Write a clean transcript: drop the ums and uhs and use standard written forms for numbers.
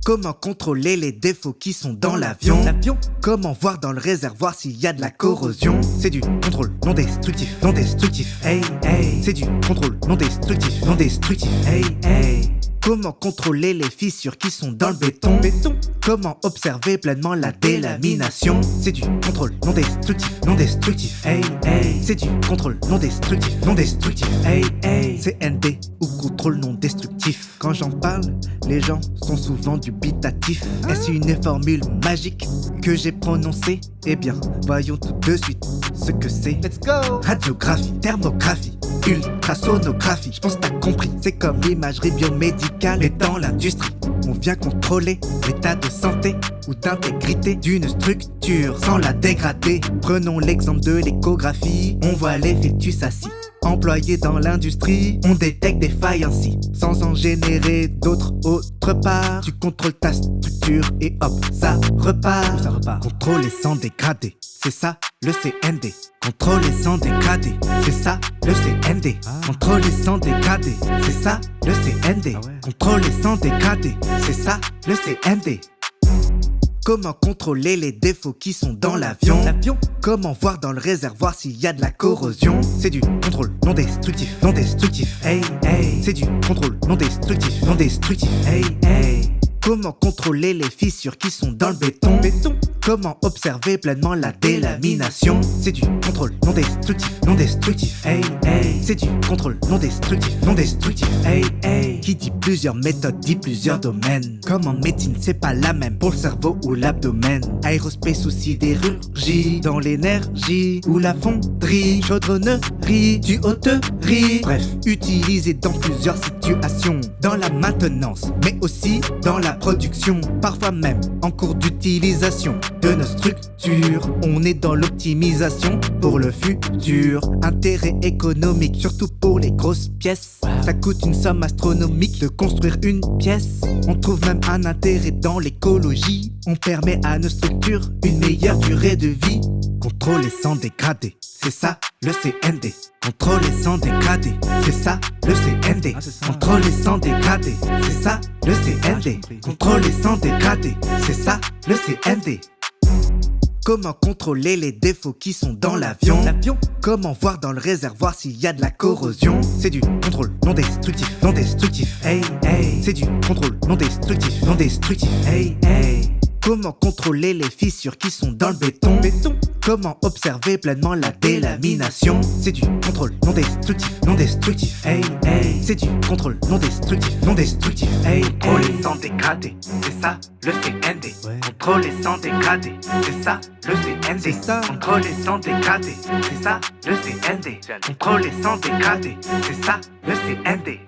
Comment contrôler les défauts qui sont dans l'avion? Comment voir dans le réservoir s'il y a de la corrosion? C'est du contrôle non destructif, non destructif. Hey, hey. C'est du contrôle non destructif, non destructif. Hey, hey. Comment contrôler les fissures qui sont dans le béton? Comment observer pleinement la délamination? C'est du contrôle non destructif, non destructif. Hey, hey. C'est du contrôle non destructif, non destructif. Hey, hey. CND ou contrôle non destructif. Quand j'en parle, les gens sont souvent dubitatifs. Est-ce une formule magique que j'ai prononcée? Eh bien, voyons tout de suite ce que c'est. Let's go! Radiographie, thermographie, ultrasonographie. Je pense que t'as compris, c'est comme l'imagerie biomédicale. Et dans l'industrie, on vient contrôler l'état de santé ou d'intégrité d'une structure sans la dégrader. Prenons l'exemple de l'échographie, on voit les fœtus assis. Employés dans l'industrie, on détecte des failles ainsi, sans en générer d'autres autre part. Tu contrôles ta structure et hop, ça repart. Contrôler sans dégrader, c'est ça le CND. Contrôler sans dégrader, c'est ça le CND. Contrôler sans dégrader, c'est ça le CND. Contrôler sans dégrader, c'est ça le CND. Comment contrôler les défauts qui sont dans l'avion? Comment voir dans le réservoir s'il y a de la corrosion? C'est du contrôle non destructif, non destructif. Hey, hey. C'est du contrôle non destructif, non destructif. Hey, hey. Comment contrôler les fissures qui sont dans le béton? Comment observer pleinement la délamination? C'est du contrôle non destructif, non destructif. Hey, hey. C'est du contrôle non destructif, non destructif. Hey, hey. Qui dit plusieurs méthodes dit plusieurs domaines. Comme en médecine, c'est pas la même pour le cerveau ou l'abdomen. Aérospace ou sidérurgie, dans l'énergie ou la fonderie, chaudronnerie, tuyauterie. Bref, utilisé dans plusieurs situations. Dans la maintenance, mais aussi dans la production, parfois même en cours d'utilisation de nos structures. On est dans l'optimisation pour le futur. Intérêt économique, surtout pour les grosses pièces. Ça coûte une somme astronomique de construire une pièce. On trouve même un intérêt dans l'écologie. On permet à nos structures une meilleure durée de vie. Contrôler sans dégrader, c'est ça le CND. Contrôler sans dégrader, c'est ça le CND. Contrôler sans dégrader, c'est ça le CND. Contrôler sans dégrader, c'est ça le CND. Comment contrôler les défauts qui sont dans l'avion? Comment voir dans le réservoir s'il y a de la corrosion? C'est du contrôle non destructif, non destructif. Hey, hey. C'est du contrôle non destructif, non destructif. Hey, hey. Comment contrôler les fissures qui sont dans le béton? Comment observer pleinement la délamination? C'est du contrôle non destructif, non destructif. Hey, hey. C'est du contrôle non destructif, non destructif. Hey, hey. Contrôler sans dégrader, c'est ça le CND. Contrôler sans dégrader, c'est ça le CND. Contrôler sans dégrader, c'est ça le CND. Contrôler sans dégrader, c'est ça le CND.